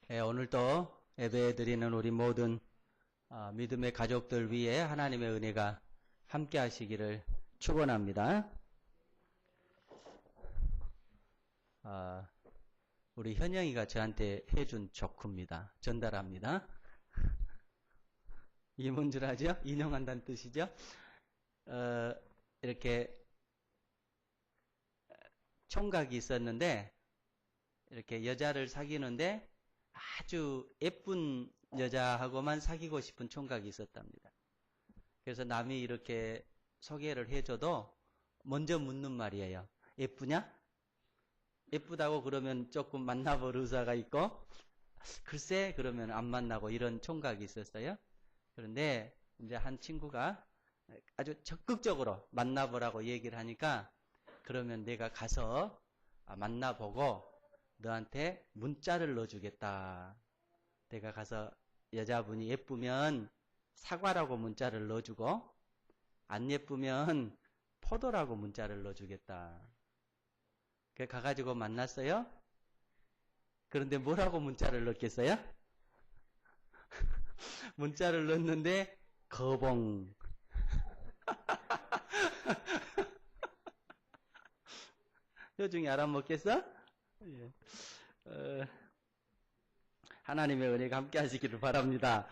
오늘도 예배드리는 우리 모든 믿음의 가족들 위해 하나님의 은혜가 함께 하시기를 축원합니다. 우리 현영이가 저한테 해준 조크입니다. 전달합니다. 이게 뭔 줄 아죠? 인용한다는 뜻이죠? 이렇게 총각이 있었는데 이렇게 여자를 사귀는데 아주 예쁜 여자하고만 사귀고 싶은 총각이 있었답니다. 그래서 남이 이렇게 소개를 해줘도 먼저 묻는 말이에요. 예쁘냐? 예쁘다고 그러면 조금 만나볼 의사가 있고, 글쎄 그러면 안 만나고 이런 총각이 있었어요. 그런데 이제 한 친구가 아주 적극적으로 만나보라고 얘기를 하니까, 그러면 내가 가서 만나보고 너한테 문자를 넣어주겠다. 내가 가서 여자분이 예쁘면 사과라고 문자를 넣어주고 안 예쁘면 포도라고 문자를 넣어주겠다. 그래 가가지고 만났어요. 그런데 뭐라고 문자를 넣겠어요? 문자를 넣었는데 거봉. 요중에 알아먹겠어? 예. 하나님의 은혜가 함께 하시기를 바랍니다.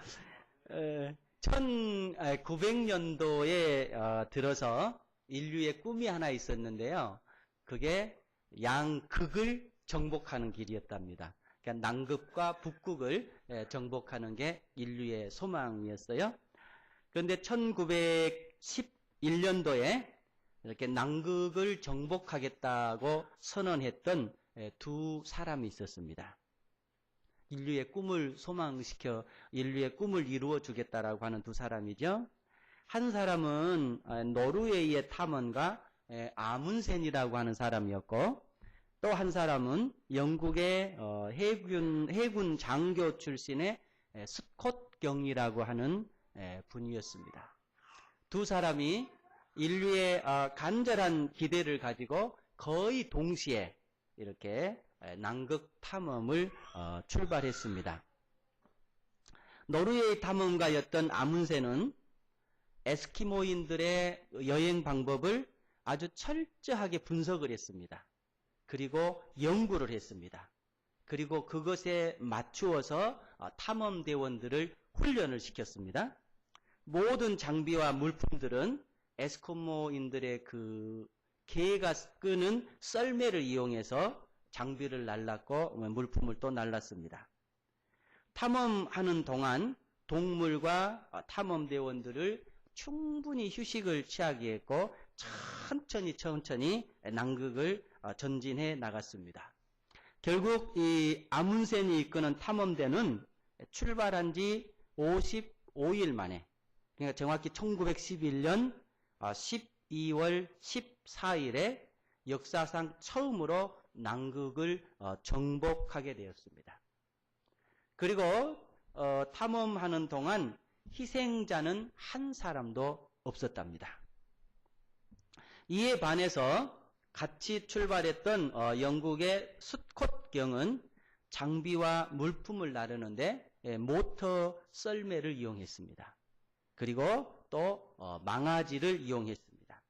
1900년도에 들어서 인류의 꿈이 하나 있었는데요. 그게 양극을 정복하는 길이었답니다. 그러니까 남극과 북극을 정복하는 게 인류의 소망이었어요. 그런데 1911년도에 이렇게 남극을 정복하겠다고 선언했던 두 사람이 있었습니다. 인류의 꿈을 소망시켜 인류의 꿈을 이루어 주겠다라고 하는 두 사람이죠. 한 사람은 노르웨이의 탐험가 아문센이라고 하는 사람이었고, 또 한 사람은 영국의 해군 장교 출신의 스콧 경이라고 하는 분이었습니다. 두 사람이 인류의 간절한 기대를 가지고 거의 동시에 이렇게 남극 탐험을 출발했습니다. 노르웨이 탐험가였던 아문센은 에스키모인들의 여행 방법을 아주 철저하게 분석을 했습니다. 그리고 연구를 했습니다. 그리고 그것에 맞추어서 탐험대원들을 훈련을 시켰습니다. 모든 장비와 물품들은 에스키모인들의 그 개가 끄는 썰매를 이용해서 장비를 날랐고 물품을 또 날랐습니다. 탐험하는 동안 동물과 탐험대원들을 충분히 휴식을 취하게 했고 천천히 남극을 전진해 나갔습니다. 결국 이 아문센이 이끄는 탐험대는 출발한 지 55일 만에, 그러니까 정확히 1911년 12월 14일에 역사상 처음으로 남극을 정복하게 되었습니다. 그리고 탐험하는 동안 희생자는 한 사람도 없었답니다. 이에 반해서 같이 출발했던 영국의 스콧 경은 장비와 물품을 나르는데 모터 썰매를 이용했습니다. 그리고 또 망아지를 이용했습니다.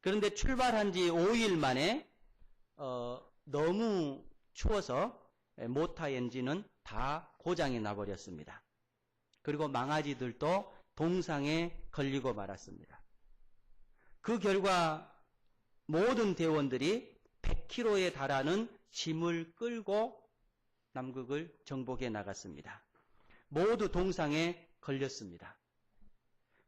그런데 출발한 지 5일 만에 너무 추워서 모터 엔진은 다 고장이 나버렸습니다. 그리고 망아지들도 동상에 걸리고 말았습니다. 그 결과 모든 대원들이 100km에 달하는 짐을 끌고 남극을 정복해 나갔습니다. 모두 동상에 걸렸습니다.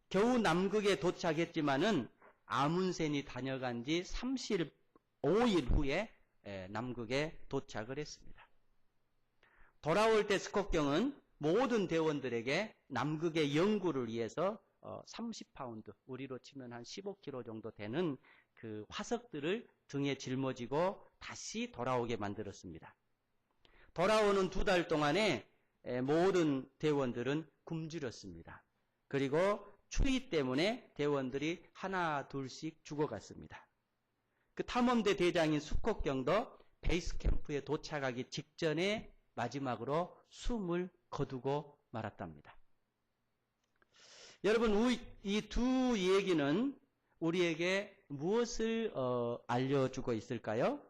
겨우 남극에 도착했지만은 아문센이 다녀간 지 35일 후에 남극에 도착을 했습니다. 돌아올 때 스콧경은 모든 대원들에게 남극의 연구를 위해서 30파운드, 우리로 치면 한 15kg 정도 되는 그 화석들을 등에 짊어지고 다시 돌아오게 만들었습니다. 돌아오는 2달 동안에 모든 대원들은 굶주렸습니다. 그리고 추위 때문에 대원들이 하나 둘씩 죽어갔습니다. 그 탐험대 대장인 스콧경도 베이스 캠프에 도착하기 직전에 마지막으로 숨을 거두고 말았답니다. 여러분, 이 두 얘기는 우리에게 무엇을 알려주고 있을까요?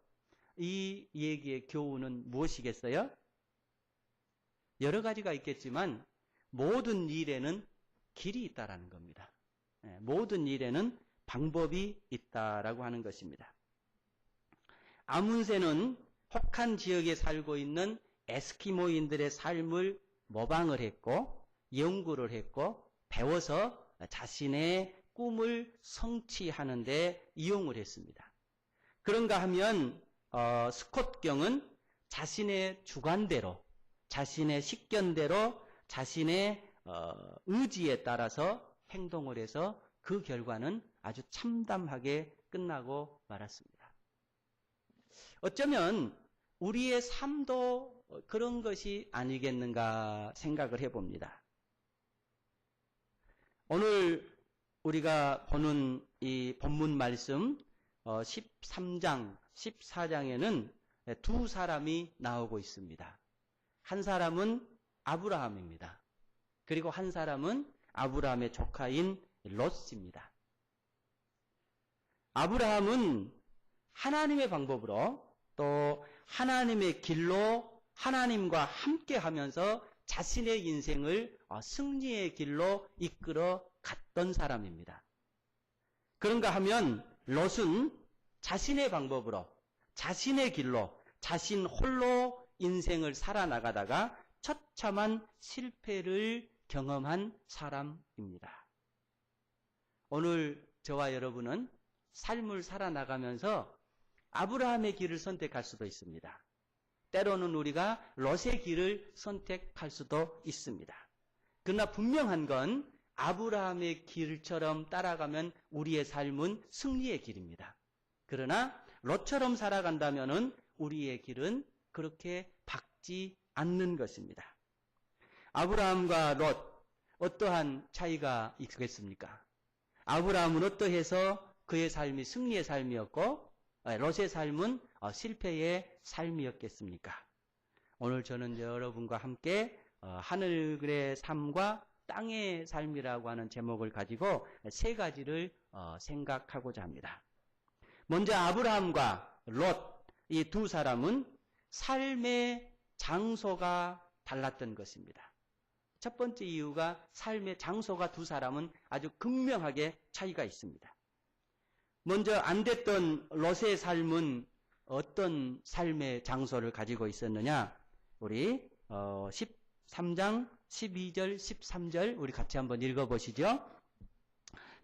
이 얘기의 교훈은 무엇이겠어요? 여러 가지가 있겠지만 모든 일에는 길이 있다라는 겁니다. 모든 일에는 방법이 있다라고 하는 것입니다. 아문세는 혹한 지역에 살고 있는 에스키모인들의 삶을 모방을 했고 연구를 했고 배워서 자신의 꿈을 성취하는 데 이용을 했습니다. 그런가 하면 스콧경은 자신의 주관대로, 자신의 식견대로, 자신의 의지에 따라서 행동을 해서 그 결과는 아주 참담하게 끝나고 말았습니다. 어쩌면 우리의 삶도 그런 것이 아니겠는가 생각을 해봅니다. 오늘 우리가 보는 이 본문 말씀 13장, 14장에는 두 사람이 나오고 있습니다. 한 사람은 아브라함입니다. 그리고 한 사람은 아브라함의 조카인 롯입니다. 아브라함은 하나님의 방법으로 또 하나님의 길로 하나님과 함께 하면서 자신의 인생을 승리의 길로 이끌어 갔던 사람입니다. 그런가 하면 롯은 자신의 방법으로 자신의 길로 자신 홀로 인생을 살아나가다가 처참한 실패를 경험한 사람입니다. 오늘 저와 여러분은 삶을 살아나가면서 아브라함의 길을 선택할 수도 있습니다. 때로는 우리가 롯의 길을 선택할 수도 있습니다. 그러나 분명한 건 아브라함의 길처럼 따라가면 우리의 삶은 승리의 길입니다. 그러나 롯처럼 살아간다면 우리의 길은 그렇게 밝지 않는 것입니다. 아브라함과 롯, 어떠한 차이가 있겠습니까? 아브라함은 어떠해서 그의 삶이 승리의 삶이었고 롯의 삶은 실패의 삶이었겠습니까? 오늘 저는 여러분과 함께 하늘의 삶과 땅의 삶이라고 하는 제목을 가지고 세 가지를 생각하고자 합니다. 먼저 아브라함과 롯, 이 두 사람은 삶의 장소가 달랐던 것입니다. 첫 번째 이유가 삶의 장소가 두 사람은 아주 극명하게 차이가 있습니다. 먼저 안 됐던 롯의 삶은 어떤 삶의 장소를 가지고 있었느냐? 우리 13장 12절 13절 우리 같이 한번 읽어보시죠.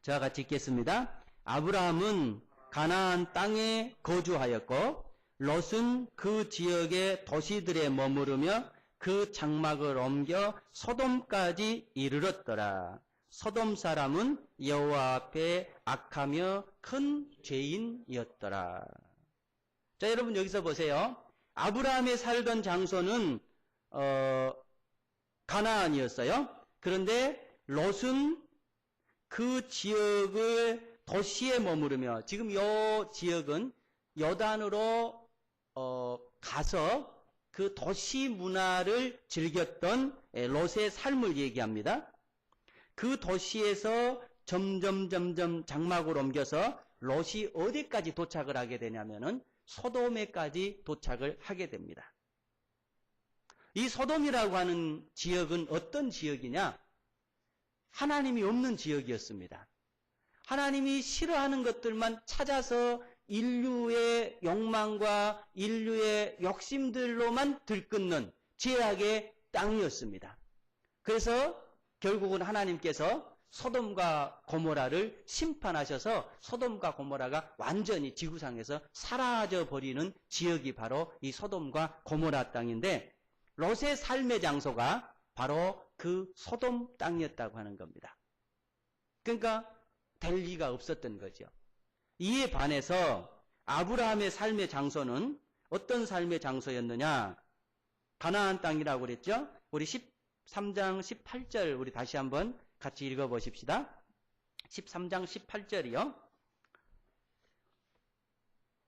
저와 같이 읽겠습니다. 아브라함은 가나안 땅에 거주하였고 롯은 그 지역의 도시들에 머무르며 그 장막을 옮겨 소돔까지 이르렀더라. 소돔 사람은 여호와 앞에 악하며 큰 죄인이었더라. 자, 여러분 여기서 보세요. 아브라함이 살던 장소는 가나안이었어요. 그런데 롯은 그 지역을 도시에 머무르며 지금 이 지역은 요단으로 가서 그 도시 문화를 즐겼던 롯의 삶을 얘기합니다. 그 도시에서 점점 장막을 옮겨서 롯이 어디까지 도착을 하게 되냐면은 소돔에까지 도착을 하게 됩니다. 이 소돔이라고 하는 지역은 어떤 지역이냐? 하나님이 없는 지역이었습니다. 하나님이 싫어하는 것들만 찾아서 인류의 욕망과 인류의 욕심들로만 들끓는 죄악의 땅이었습니다. 그래서 결국은 하나님께서 소돔과 고모라를 심판하셔서 소돔과 고모라가 완전히 지구상에서 사라져버리는 지역이 바로 이 소돔과 고모라 땅인데 롯의 삶의 장소가 바로 그 소돔 땅이었다고 하는 겁니다. 그러니까 될 리가 없었던 거죠. 이에 반해서 아브라함의 삶의 장소는 어떤 삶의 장소였느냐? 가나안 땅이라고 그랬죠? 우리 13장 18절 우리 다시 한번 같이 읽어보십시다. 13장 18절이요.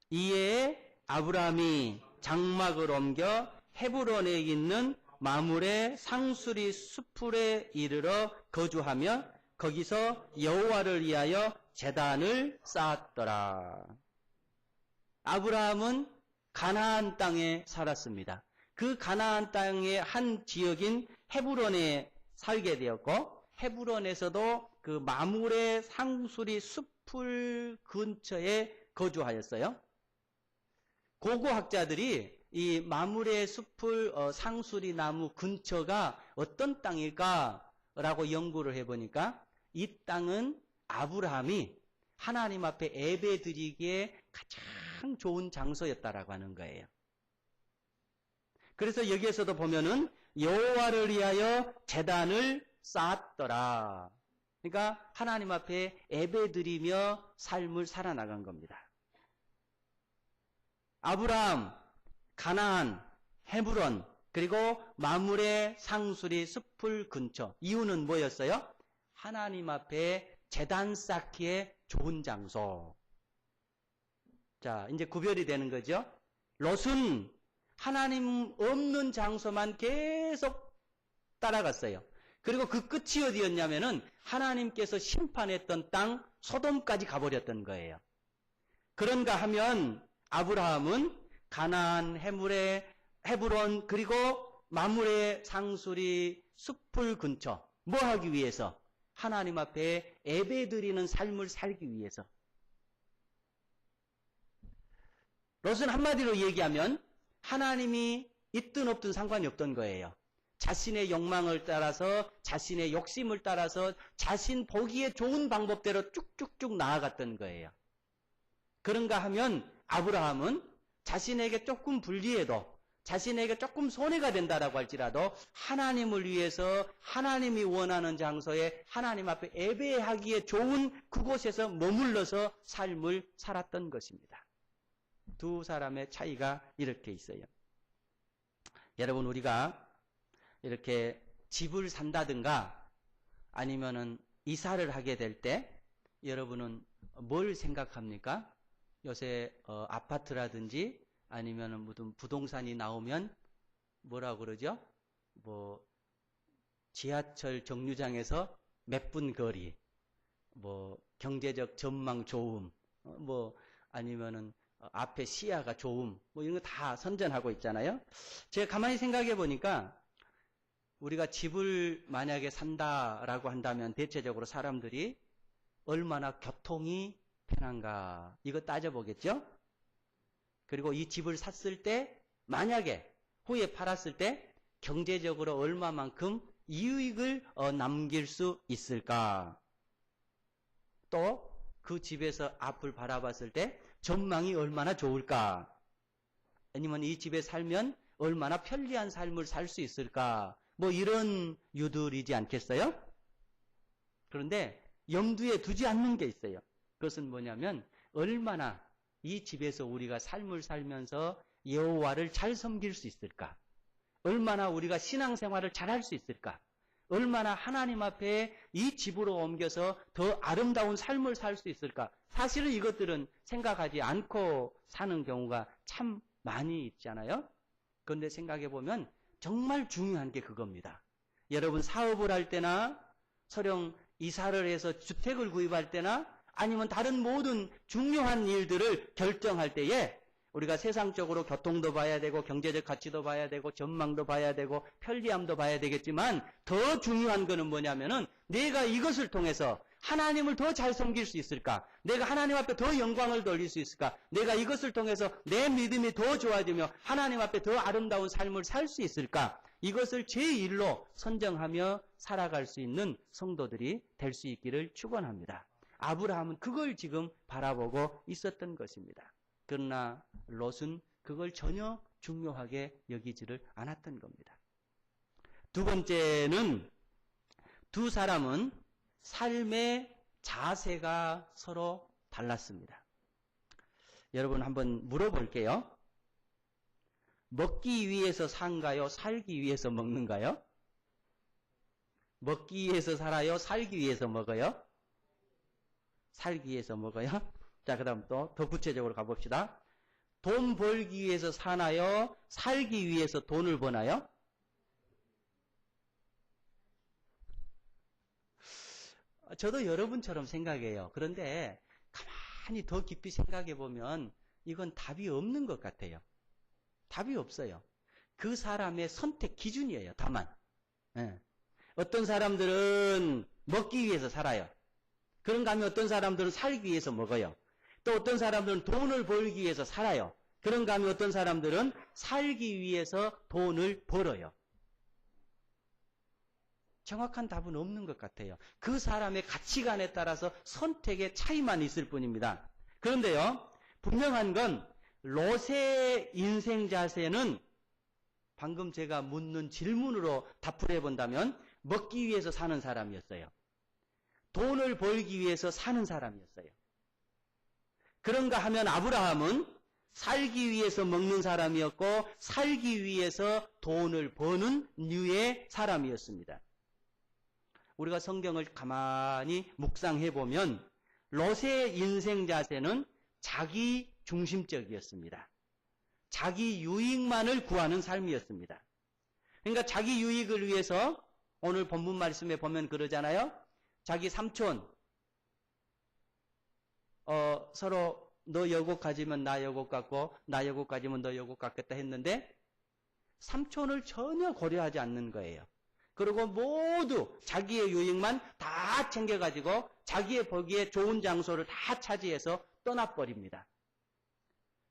이에 아브라함이 장막을 옮겨 헤브론에 있는 마물의 상수리 수풀에 이르러 거주하며 거기서 여호와를 위하여 제단을 쌓았더라. 아브라함은 가나안 땅에 살았습니다. 그 가나안 땅의 한 지역인 헤브론에 살게 되었고, 헤브론에서도 그 마물의 상수리 숲풀 근처에 거주하였어요. 고고학자들이 이 마물의 숲풀 상수리 나무 근처가 어떤 땅일까라고 연구를 해보니까 이 땅은 아브라함이 하나님 앞에 예배드리기에 가장 좋은 장소였다라고 하는 거예요. 그래서 여기에서도 보면은 여호와를 위하여 제단을 쌓았더라. 그러니까 하나님 앞에 예배드리며 삶을 살아나간 겁니다. 아브라함, 가나안, 헤브론, 그리고 마물의 상수리 숲풀 근처. 이유는 뭐였어요? 하나님 앞에 제단 쌓기에 좋은 장소. 자, 이제 구별이 되는 거죠. 롯은 하나님 없는 장소만 계속 따라갔어요. 그리고 그 끝이 어디였냐면은 하나님께서 심판했던 땅 소돔까지 가버렸던 거예요. 그런가 하면 아브라함은 가나안, 헤브론, 그리고 마물의 상수리 숲풀 근처 뭐 하기 위해서? 하나님 앞에 예배드리는 삶을 살기 위해서. 롯은 한마디로 얘기하면 하나님이 있든 없든 상관이 없던 거예요. 자신의 욕망을 따라서, 자신의 욕심을 따라서 자신 보기에 좋은 방법대로 쭉쭉쭉 나아갔던 거예요. 그런가 하면 아브라함은 자신에게 조금 불리해도, 자신에게 조금 손해가 된다라고 할지라도 하나님을 위해서 하나님이 원하는 장소에 하나님 앞에 예배하기에 좋은 그곳에서 머물러서 삶을 살았던 것입니다. 두 사람의 차이가 이렇게 있어요. 여러분, 우리가 이렇게 집을 산다든가 아니면은 이사를 하게 될 때 여러분은 뭘 생각합니까? 요새 아파트라든지 아니면은 무슨 부동산이 나오면 뭐라고 그러죠? 뭐 지하철 정류장에서 몇 분 거리, 뭐 경제적 전망 좋음, 뭐 아니면은 앞에 시야가 좋음, 뭐 이런 거 다 선전하고 있잖아요. 제가 가만히 생각해 보니까 우리가 집을 만약에 산다라고 한다면 대체적으로 사람들이 얼마나 교통이 편한가 이거 따져보겠죠? 그리고 이 집을 샀을 때 만약에 후에 팔았을 때 경제적으로 얼마만큼 이익을 남길 수 있을까? 또 그 집에서 앞을 바라봤을 때 전망이 얼마나 좋을까? 아니면 이 집에 살면 얼마나 편리한 삶을 살 수 있을까? 뭐 이런 유들이지 않겠어요? 그런데 염두에 두지 않는 게 있어요. 그것은 뭐냐면 얼마나 이 집에서 우리가 삶을 살면서 여호와를 잘 섬길 수 있을까? 얼마나 우리가 신앙생활을 잘할 수 있을까? 얼마나 하나님 앞에 이 집으로 옮겨서 더 아름다운 삶을 살 수 있을까? 사실은 이것들은 생각하지 않고 사는 경우가 참 많이 있잖아요. 그런데 생각해 보면 정말 중요한 게 그겁니다. 여러분 사업을 할 때나 설령 이사를 해서 주택을 구입할 때나 아니면 다른 모든 중요한 일들을 결정할 때에 우리가 세상적으로 교통도 봐야 되고 경제적 가치도 봐야 되고 전망도 봐야 되고 편리함도 봐야 되겠지만 더 중요한 거는 뭐냐면은 내가 이것을 통해서 하나님을 더 잘 섬길 수 있을까? 내가 하나님 앞에 더 영광을 돌릴 수 있을까? 내가 이것을 통해서 내 믿음이 더 좋아지며 하나님 앞에 더 아름다운 삶을 살 수 있을까? 이것을 제1로 선정하며 살아갈 수 있는 성도들이 될 수 있기를 축원합니다. 아브라함은 그걸 지금 바라보고 있었던 것입니다. 그러나 롯은 그걸 전혀 중요하게 여기지를 않았던 겁니다. 두 번째는 두 사람은 삶의 자세가 서로 달랐습니다. 여러분 한번 물어볼게요. 먹기 위해서 산가요? 살기 위해서 먹는가요? 먹기 위해서 살아요? 살기 위해서 먹어요? 살기 위해서 먹어요? 자, 그 다음 또 더 구체적으로 가봅시다. 돈 벌기 위해서 사나요? 살기 위해서 돈을 버나요? 저도 여러분처럼 생각해요. 그런데 가만히 더 깊이 생각해 보면 이건 답이 없는 것 같아요. 답이 없어요. 그 사람의 선택 기준이에요, 다만. 예. 어떤 사람들은 먹기 위해서 살아요. 그런가 하면 어떤 사람들은 살기 위해서 먹어요. 또 어떤 사람들은 돈을 벌기 위해서 살아요. 그런가 하면 어떤 사람들은 살기 위해서 돈을 벌어요. 정확한 답은 없는 것 같아요. 그 사람의 가치관에 따라서 선택의 차이만 있을 뿐입니다. 그런데요, 분명한 건 롯의 인생 자세는 방금 제가 묻는 질문으로 답을 해본다면 먹기 위해서 사는 사람이었어요. 돈을 벌기 위해서 사는 사람이었어요. 그런가 하면 아브라함은 살기 위해서 먹는 사람이었고 살기 위해서 돈을 버는 류의 사람이었습니다. 우리가 성경을 가만히 묵상해보면 롯의 인생 자세는 자기 중심적이었습니다. 자기 유익만을 구하는 삶이었습니다. 그러니까 자기 유익을 위해서 오늘 본문 말씀에 보면 그러잖아요. 자기 삼촌 서로 너 여국 가지면 나 여국 갖고 나 여국 가지면 너 여국 갖겠다 했는데 삼촌을 전혀 고려하지 않는 거예요. 그리고 모두 자기의 유익만 다 챙겨가지고 자기의 보기에 좋은 장소를 다 차지해서 떠나버립니다.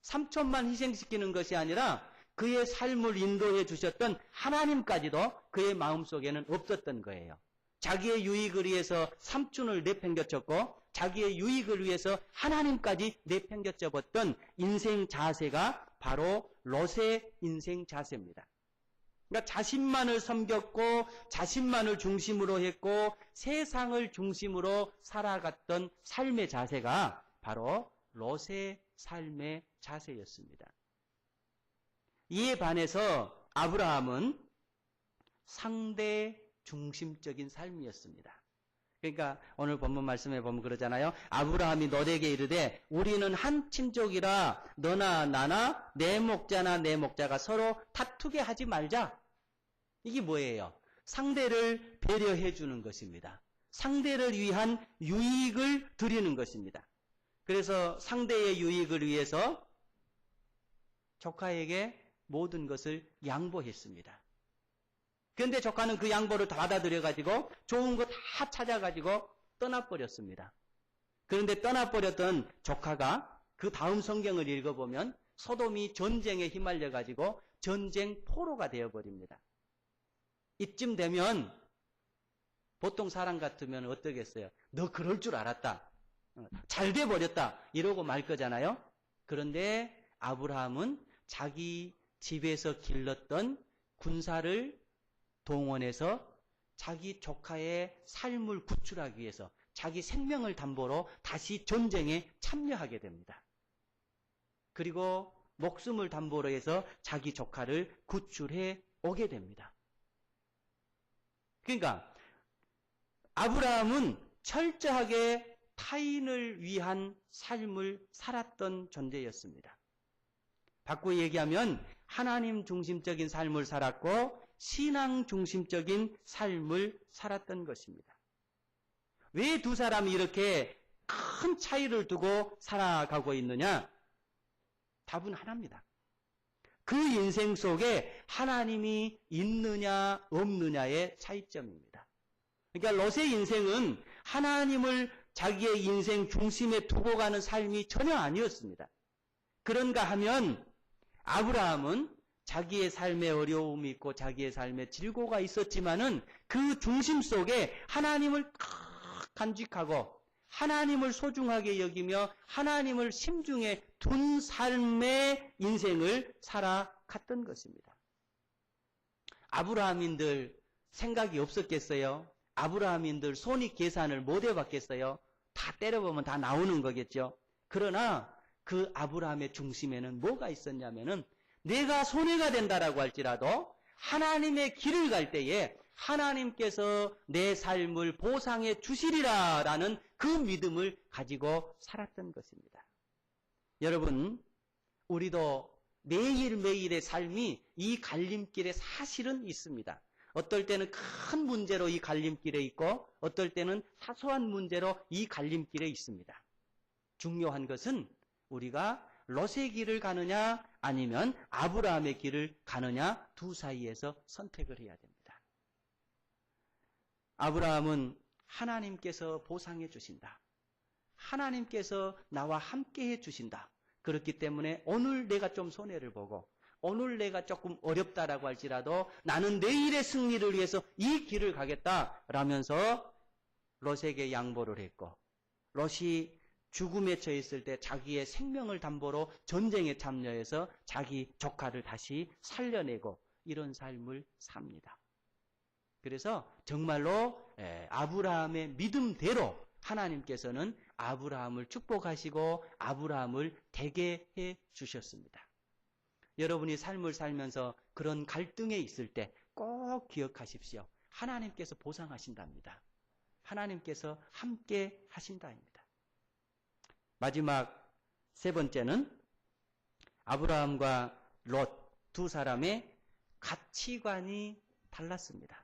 삼촌만 희생시키는 것이 아니라 그의 삶을 인도해 주셨던 하나님까지도 그의 마음속에는 없었던 거예요. 자기의 유익을 위해서 삼촌을 내팽겨쳤고 자기의 유익을 위해서 하나님까지 내팽겨쳐봤던 인생 자세가 바로 롯의 인생 자세입니다. 그러니까 자신만을 섬겼고 자신만을 중심으로 했고 세상을 중심으로 살아갔던 삶의 자세가 바로 롯의 삶의 자세였습니다. 이에 반해서 아브라함은 상대 중심적인 삶이었습니다. 그러니까 오늘 본문 말씀에 보면 그러잖아요. 아브라함이 롯에게 이르되 우리는 한 친족이라 너나 나나 내 목자나 내 목자가 서로 다투게 하지 말자. 이게 뭐예요? 상대를 배려해 주는 것입니다. 상대를 위한 유익을 드리는 것입니다. 그래서 상대의 유익을 위해서 조카에게 모든 것을 양보했습니다. 그런데 조카는 그 양보를 다 받아들여가지고 좋은 거 다 찾아가지고 떠나버렸습니다. 그런데 떠나버렸던 조카가 그 다음 성경을 읽어보면 소돔이 전쟁에 휘말려가지고 전쟁 포로가 되어버립니다. 이쯤 되면 보통 사람 같으면 어떠겠어요? 너 그럴 줄 알았다. 잘 돼버렸다. 이러고 말 거잖아요. 그런데 아브라함은 자기 집에서 길렀던 군사를 동원해서 자기 조카의 삶을 구출하기 위해서 자기 생명을 담보로 다시 전쟁에 참여하게 됩니다. 그리고 목숨을 담보로 해서 자기 조카를 구출해 오게 됩니다. 그러니까 아브라함은 철저하게 타인을 위한 삶을 살았던 존재였습니다. 바꾸어 얘기하면 하나님 중심적인 삶을 살았고 신앙 중심적인 삶을 살았던 것입니다. 왜 두 사람이 이렇게 큰 차이를 두고 살아가고 있느냐? 답은 하나입니다. 그 인생 속에 하나님이 있느냐 없느냐의 차이점입니다. 그러니까 롯의 인생은 하나님을 자기의 인생 중심에 두고 가는 삶이 전혀 아니었습니다. 그런가 하면 아브라함은 자기의 삶에 어려움이 있고 자기의 삶에 질고가 있었지만은 그 중심 속에 하나님을 간직하고 하나님을 소중하게 여기며 하나님을 심중에 둔 삶의 인생을 살아갔던 것입니다. 아브라함인들 생각이 없었겠어요? 아브라함인들 손익 계산을 못 해봤겠어요? 다 때려보면 다 나오는 거겠죠. 그러나 그 아브라함의 중심에는 뭐가 있었냐면은 내가 손해가 된다라고 할지라도 하나님의 길을 갈 때에 하나님께서 내 삶을 보상해 주시리라라는 그 믿음을 가지고 살았던 것입니다. 여러분, 우리도 매일매일의 삶이 이 갈림길에 사실은 있습니다. 어떨 때는 큰 문제로 이 갈림길에 있고 어떨 때는 사소한 문제로 이 갈림길에 있습니다. 중요한 것은 우리가 롯의 길을 가느냐 아니면 아브라함의 길을 가느냐 두 사이에서 선택을 해야 됩니다. 아브라함은 하나님께서 보상해 주신다. 하나님께서 나와 함께 해 주신다. 그렇기 때문에 오늘 내가 좀 손해를 보고 오늘 내가 조금 어렵다라고 할지라도 나는 내일의 승리를 위해서 이 길을 가겠다라면서 롯에게 양보를 했고 롯이 죽음에 처했을 때 자기의 생명을 담보로 전쟁에 참여해서 자기 조카를 다시 살려내고 이런 삶을 삽니다. 그래서 정말로 아브라함의 믿음대로 하나님께서는 아브라함을 축복하시고 아브라함을 되게 해 주셨습니다. 여러분이 삶을 살면서 그런 갈등에 있을 때 꼭 기억하십시오. 하나님께서 보상하신답니다. 하나님께서 함께 하신다입니다. 마지막 세 번째는 아브라함과 롯 두 사람의 가치관이 달랐습니다.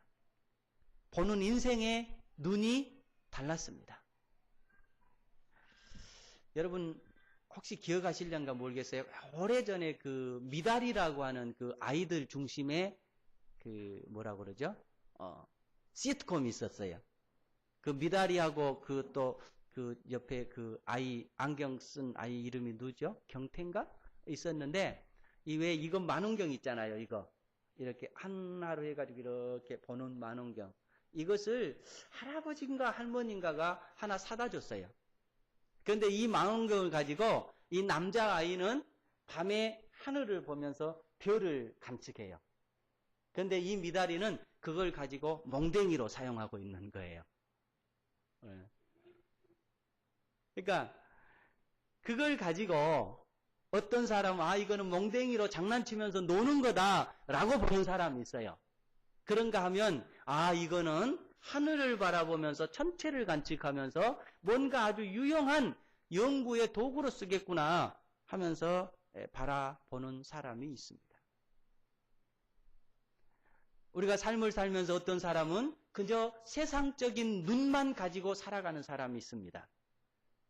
보는 인생의 눈이 달랐습니다. 여러분 혹시 기억하실런가 모르겠어요. 오래전에 그 미달이라고 하는 그 아이들 중심의 그 뭐라고 그러죠? 시트콤이 있었어요. 그 미달이하고 그 또 그 옆에 그 아이 안경 쓴 아이 이름이 누구죠? 경태인가? 있었는데 이 왜 이거 만원경 있잖아요. 이거 이렇게 하나로 해가지고 이렇게 보는 만원경. 이것을 할아버지인가 할머니인가가 하나 사다 줬어요. 그런데 이 망원경을 가지고 이 남자아이는 밤에 하늘을 보면서 별을 관측해요. 그런데 이 미다리는 그걸 가지고 몽댕이로 사용하고 있는 거예요. 그러니까 그걸 가지고 어떤 사람은 이거는 몽댕이로 장난치면서 노는 거다라고 보는 사람이 있어요. 그런가 하면 이거는 하늘을 바라보면서 천체를 관측하면서 뭔가 아주 유용한 연구의 도구로 쓰겠구나 하면서 바라보는 사람이 있습니다. 우리가 삶을 살면서 어떤 사람은 그저 세상적인 눈만 가지고 살아가는 사람이 있습니다.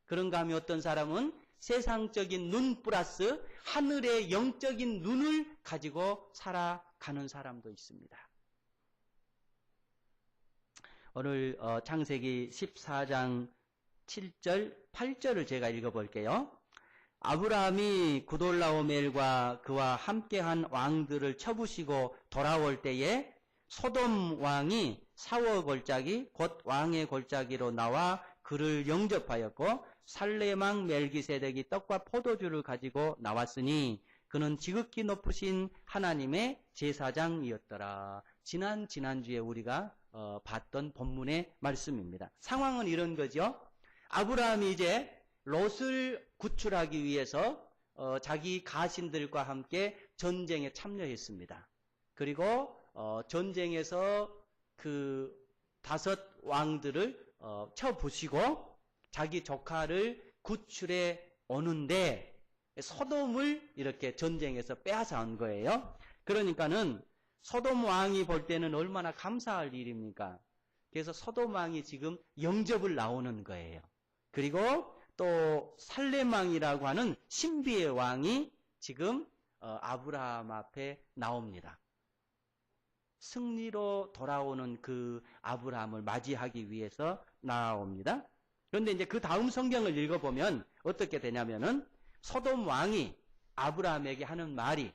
그런가 하면 어떤 사람은 세상적인 눈 플러스 하늘의 영적인 눈을 가지고 살아가는 사람도 있습니다. 오늘 창세기 14장 7절, 8절을 제가 읽어볼게요. 아브라함이 구돌라오멜과 그와 함께한 왕들을 쳐부시고 돌아올 때에 소돔 왕이 사워 골짜기 곧 왕의 골짜기로 나와 그를 영접하였고 살레망 멜기세덱이 떡과 포도주를 가지고 나왔으니 그는 지극히 높으신 하나님의 제사장이었더라. 지난주에 우리가 봤던 본문의 말씀입니다. 상황은 이런 거죠. 아브라함이 이제 롯을 구출하기 위해서 자기 가신들과 함께 전쟁에 참여했습니다. 그리고 전쟁에서 그 5 왕들을 쳐부시고 자기 조카를 구출해 오는데 소돔을 이렇게 전쟁에서 빼앗아 온 거예요. 그러니까는 소돔 왕이 볼 때는 얼마나 감사할 일입니까? 그래서 소돔 왕이 지금 영접을 나오는 거예요. 그리고 또 살렘 왕이라고 하는 신비의 왕이 지금 아브라함 앞에 나옵니다. 승리로 돌아오는 그 아브라함을 맞이하기 위해서 나옵니다. 그런데 이제 그 다음 성경을 읽어보면 어떻게 되냐면은 소돔 왕이 아브라함에게 하는 말이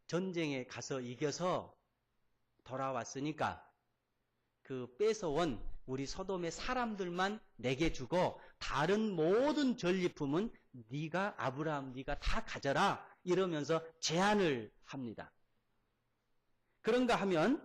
전쟁에 가서 이겨서 돌아왔으니까 그 뺏어온 우리 소돔의 사람들만 내게 주고 다른 모든 전리품은 네가 아브라함 네가 다 가져라 이러면서 제안을 합니다. 그런가 하면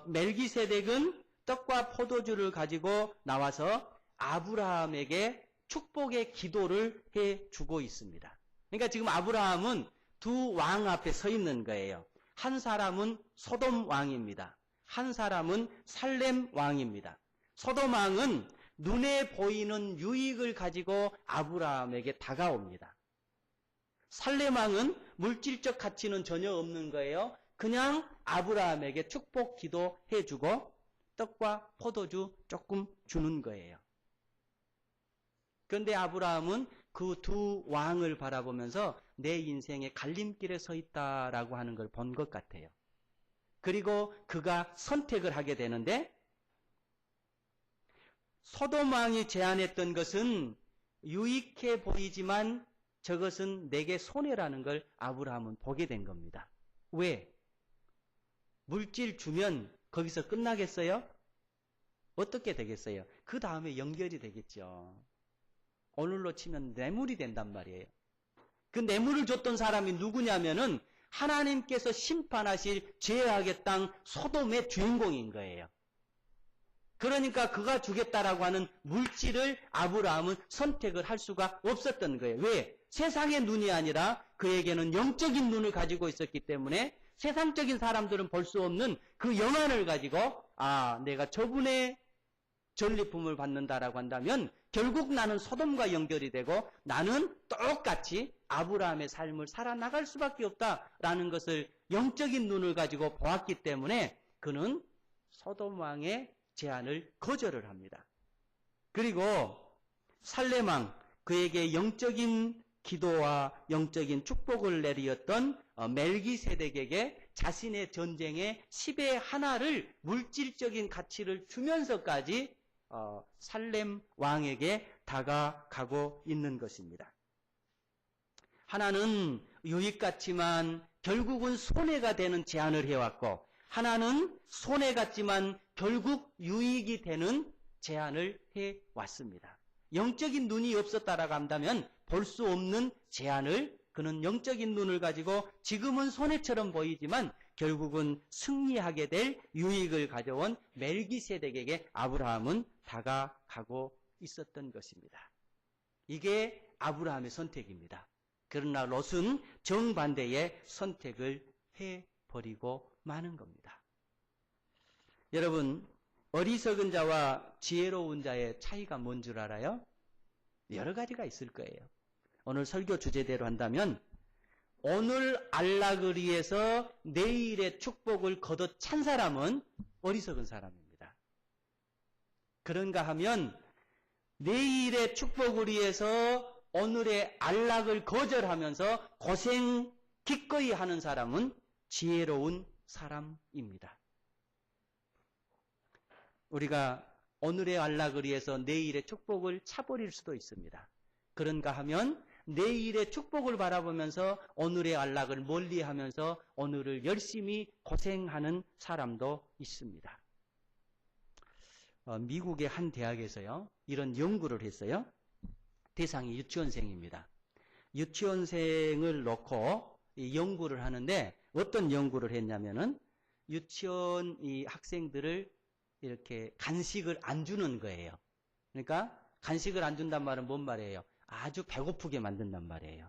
멜기세덱은 떡과 포도주를 가지고 나와서 아브라함에게 축복의 기도를 해주고 있습니다. 그러니까 지금 아브라함은 두 왕 앞에 서 있는 거예요. 한 사람은 소돔 왕입니다. 한 사람은 살렘 왕입니다. 소돔 왕은 눈에 보이는 유익을 가지고 아브라함에게 다가옵니다. 살렘 왕은 물질적 가치는 전혀 없는 거예요. 그냥 아브라함에게 축복 기도해주고 떡과 포도주 조금 주는 거예요. 그런데 아브라함은 그 두 왕을 바라보면서 내 인생의 갈림길에 서 있다라고 하는 걸 본 것 같아요. 그리고 그가 선택을 하게 되는데, 소돔 왕이 제안했던 것은 유익해 보이지만 저것은 내게 손해라는 걸 아브라함은 보게 된 겁니다. 왜? 물질 주면 거기서 끝나겠어요? 어떻게 되겠어요? 그 다음에 연결이 되겠죠. 오늘로 치면 뇌물이 된단 말이에요. 그 뇌물을 줬던 사람이 누구냐면은 하나님께서 심판하실 죄악의 땅 소돔의 주인공인 거예요. 그러니까 그가 주겠다라고 하는 물질을 아브라함은 선택을 할 수가 없었던 거예요. 왜? 세상의 눈이 아니라 그에게는 영적인 눈을 가지고 있었기 때문에 세상적인 사람들은 볼 수 없는 그 영안을 가지고 내가 저분의 전리품을 받는다라고 한다면 결국 나는 소돔과 연결이 되고 나는 똑같이 아브라함의 삶을 살아나갈 수밖에 없다라는 것을 영적인 눈을 가지고 보았기 때문에 그는 소돔 왕의 제안을 거절을 합니다. 그리고 살렘 왕, 그에게 영적인 기도와 영적인 축복을 내리었던 멜기세덱에게 자신의 전쟁의 10의 하나를 물질적인 가치를 주면서까지 살렘 왕에게 다가가고 있는 것입니다. 하나는 유익 같지만 결국은 손해가 되는 제안을 해왔고, 하나는 손해 같지만 결국 유익이 되는 제안을 해왔습니다. 영적인 눈이 없었다라고 한다면 볼 수 없는 제안을 그는 영적인 눈을 가지고 지금은 손해처럼 보이지만 결국은 승리하게 될 유익을 가져온 멜기세덱에게 아브라함은 다가가고 있었던 것입니다. 이게 아브라함의 선택입니다. 그러나 롯은 정반대의 선택을 해버리고 마는 겁니다. 여러분, 어리석은 자와 지혜로운 자의 차이가 뭔 줄 알아요? 여러 가지가 있을 거예요. 오늘 설교 주제대로 한다면 오늘 안락을 위해서 내일의 축복을 거둬 찬 사람은 어리석은 사람입니다. 그런가 하면 내일의 축복을 위해서 오늘의 안락을 거절하면서 고생 기꺼이 하는 사람은 지혜로운 사람입니다. 우리가 오늘의 안락을 위해서 내일의 축복을 차버릴 수도 있습니다. 그런가 하면 내일의 축복을 바라보면서 오늘의 안락을 멀리하면서 오늘을 열심히 고생하는 사람도 있습니다. 미국의 한 대학에서요, 이런 연구를 했어요. 대상이 유치원생입니다. 유치원생을 놓고 이 연구를 하는데 어떤 연구를 했냐면은 유치원 이 학생들을 이렇게 간식을 안 주는 거예요. 그러니까 간식을 안 준단 말은 뭔 말이에요? 아주 배고프게 만든단 말이에요.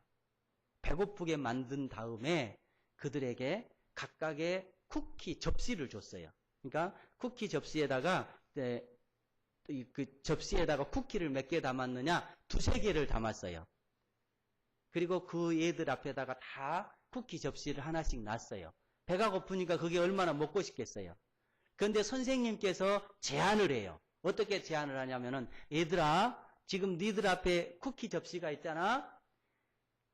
배고프게 만든 다음에 그들에게 각각의 쿠키 접시를 줬어요. 그러니까 쿠키 접시에다가 그 접시에다가 쿠키를 몇 개 담았느냐? 2-3개를 담았어요. 그리고 그 애들 앞에다가 다 쿠키 접시를 하나씩 놨어요. 배가 고프니까 그게 얼마나 먹고 싶겠어요. 그런데 선생님께서 제안을 해요. 어떻게 제안을 하냐면은, 얘들아, 지금 니들 앞에 쿠키 접시가 있잖아.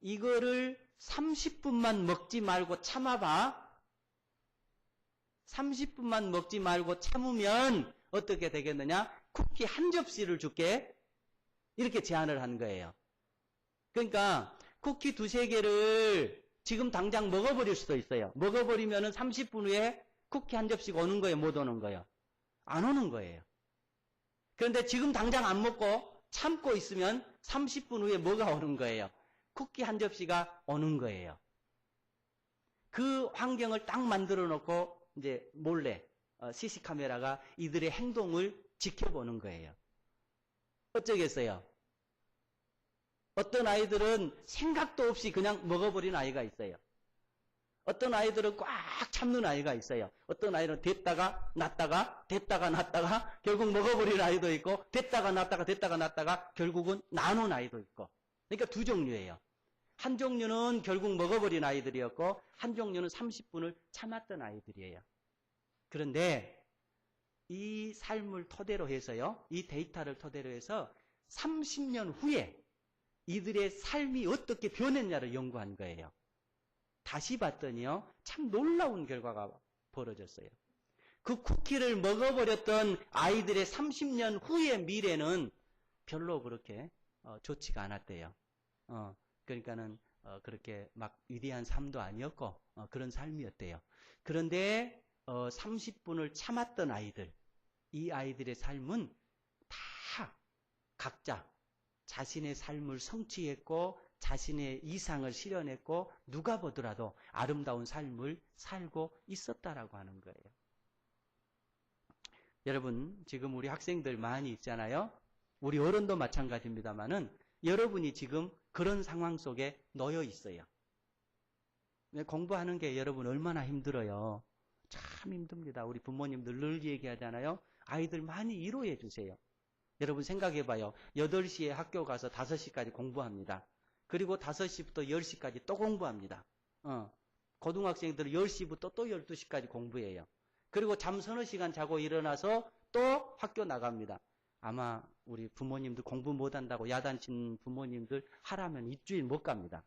이거를 30분만 먹지 말고 참아봐. 30분만 먹지 말고 참으면 어떻게 되겠느냐? 쿠키 한 접시를 줄게. 이렇게 제안을 한 거예요. 그러니까 쿠키 2-3개를 지금 당장 먹어버릴 수도 있어요. 먹어버리면은 30분 후에 쿠키 한 접시가 오는 거예요? 못 오는 거예요? 안 오는 거예요. 그런데 지금 당장 안 먹고 참고 있으면 30분 후에 뭐가 오는 거예요? 쿠키 한 접시가 오는 거예요. 그 환경을 딱 만들어 놓고 이제 몰래 CC 카메라가 이들의 행동을 지켜보는 거예요. 어쩌겠어요? 어떤 아이들은 생각도 없이 그냥 먹어버리는 아이가 있어요. 어떤 아이들은 꽉 참는 아이가 있어요. 어떤 아이는 됐다가 놨다가 됐다가 놨다가 결국 먹어버리는 아이도 있고, 됐다가 놨다가 됐다가 놨다가 결국은 나눈 아이도 있고. 그러니까 두 종류예요. 한 종류는 결국 먹어버린 아이들이었고 한 종류는 30분을 참았던 아이들이에요. 그런데 이 삶을 토대로 해서요, 이 데이터를 토대로 해서 30년 후에 이들의 삶이 어떻게 변했냐를 연구한 거예요. 다시 봤더니요, 참 놀라운 결과가 벌어졌어요. 그 쿠키를 먹어버렸던 아이들의 30년 후의 미래는 별로 그렇게 좋지가 않았대요. 그러니까는 그렇게 막 위대한 삶도 아니었고 그런 삶이었대요. 그런데 30분을 참았던 아이들, 이 아이들의 삶은 다 각자 자신의 삶을 성취했고 자신의 이상을 실현했고 누가 보더라도 아름다운 삶을 살고 있었다라고 하는 거예요. 여러분, 지금 우리 학생들 많이 있잖아요. 우리 어른도 마찬가지입니다만은 여러분이 지금 그런 상황 속에 놓여 있어요. 공부하는 게 여러분 얼마나 힘들어요. 참 힘듭니다. 우리 부모님들 늘 얘기하잖아요. 아이들 많이 위로해 주세요. 여러분 생각해봐요. 8시에 학교 가서 5시까지 공부합니다. 그리고 5시부터 10시까지 또 공부합니다. 고등학생들은 10시부터 또 12시까지 공부해요. 그리고 잠 서너 시간 자고 일어나서 또 학교 나갑니다. 아마 우리 부모님들 공부 못한다고 야단친 부모님들 하라면 일주일 못 갑니다.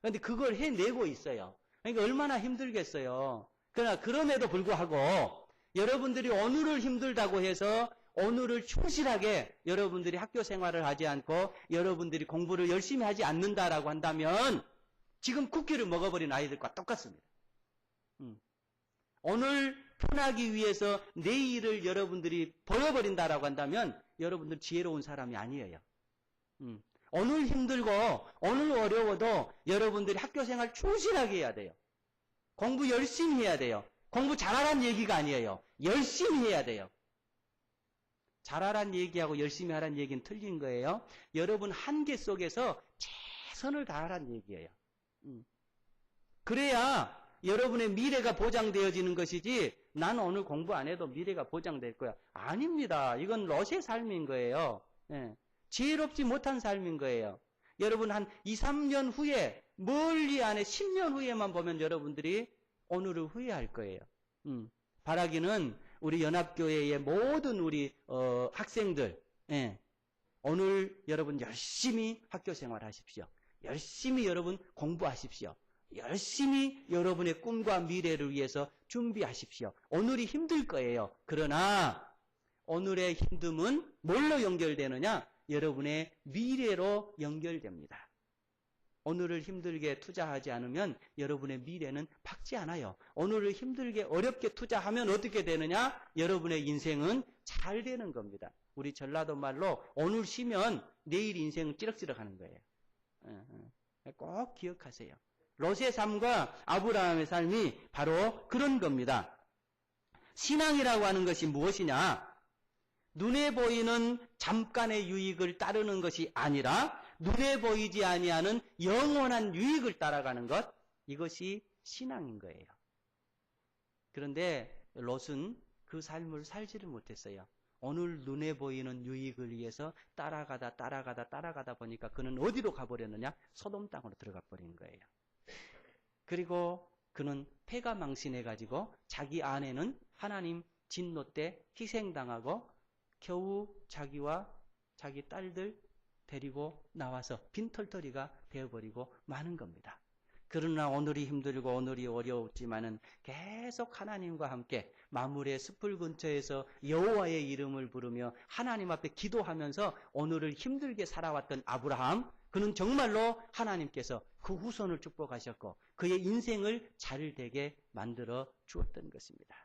그런데 그걸 해내고 있어요. 그러니까 얼마나 힘들겠어요. 그러나 그럼에도 불구하고 여러분들이 오늘을 힘들다고 해서 오늘을 충실하게 여러분들이 학교 생활을 하지 않고 여러분들이 공부를 열심히 하지 않는다라고 한다면 지금 쿠키를 먹어버린 아이들과 똑같습니다. 오늘 편하기 위해서 내일을 여러분들이 버려버린다라고 한다면 여러분들 지혜로운 사람이 아니에요. 오늘 힘들고 오늘 어려워도 여러분들이 학교 생활 충실하게 해야 돼요. 공부 열심히 해야 돼요. 공부 잘하라는 얘기가 아니에요. 열심히 해야 돼요. 잘하라는 얘기하고 열심히 하라는 얘기는 틀린 거예요. 여러분 한계 속에서 최선을 다하라는 얘기예요. 그래야 여러분의 미래가 보장되어지는 것이지 난 오늘 공부 안 해도 미래가 보장될 거야. 아닙니다. 이건 롯의 삶인 거예요. 지혜롭지 못한 삶인 거예요. 여러분 한 2, 3년 후에 멀리 안에 10년 후에만 보면 여러분들이 오늘을 후회할 거예요. 바라기는 우리 연합교회의 모든 우리 학생들 오늘 여러분 열심히 학교 생활하십시오. 열심히 여러분 공부하십시오. 열심히 여러분의 꿈과 미래를 위해서 준비하십시오. 오늘이 힘들 거예요. 그러나 오늘의 힘듦은 뭘로 연결되느냐? 여러분의 미래로 연결됩니다. 오늘을 힘들게 투자하지 않으면 여러분의 미래는 밝지 않아요. 오늘을 힘들게 어렵게 투자하면 어떻게 되느냐? 여러분의 인생은 잘 되는 겁니다. 우리 전라도 말로 오늘 쉬면 내일 인생은 찌럭찌럭 하는 거예요. 꼭 기억하세요. 롯의 삶과 아브라함의 삶이 바로 그런 겁니다. 신앙이라고 하는 것이 무엇이냐? 눈에 보이는 잠깐의 유익을 따르는 것이 아니라 눈에 보이지 아니하는 영원한 유익을 따라가는 것, 이것이 신앙인 거예요. 그런데 롯은 그 삶을 살지를 못했어요. 오늘 눈에 보이는 유익을 위해서 따라가다 보니까 그는 어디로 가버렸느냐? 소돔 땅으로 들어가 버린 거예요. 그리고 그는 패가 망신해가지고 자기 아내는 하나님 진노 때 희생당하고 겨우 자기와 자기 딸들 데리고 나와서 빈털터리가 되어버리고 마는 겁니다. 그러나 오늘이 힘들고 오늘이 어려웠지만은 계속 하나님과 함께 마물의 숲을 근처에서 여호와의 이름을 부르며 하나님 앞에 기도하면서 오늘을 힘들게 살아왔던 아브라함, 그는 정말로 하나님께서 그 후손을 축복하셨고 그의 인생을 잘 되게 만들어 주었던 것입니다.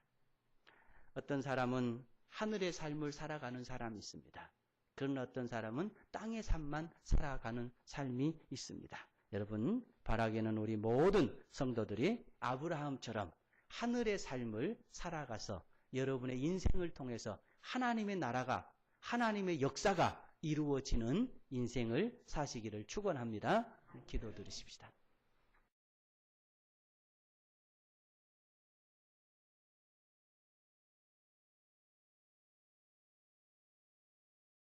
어떤 사람은 하늘의 삶을 살아가는 사람이 있습니다. 그런 어떤 사람은 땅의 삶만 살아가는 삶이 있습니다. 여러분, 바라기는 우리 모든 성도들이 아브라함처럼 하늘의 삶을 살아가서 여러분의 인생을 통해서 하나님의 나라가, 하나님의 역사가 이루어지는 인생을 사시기를 축원합니다. 기도드리십시다.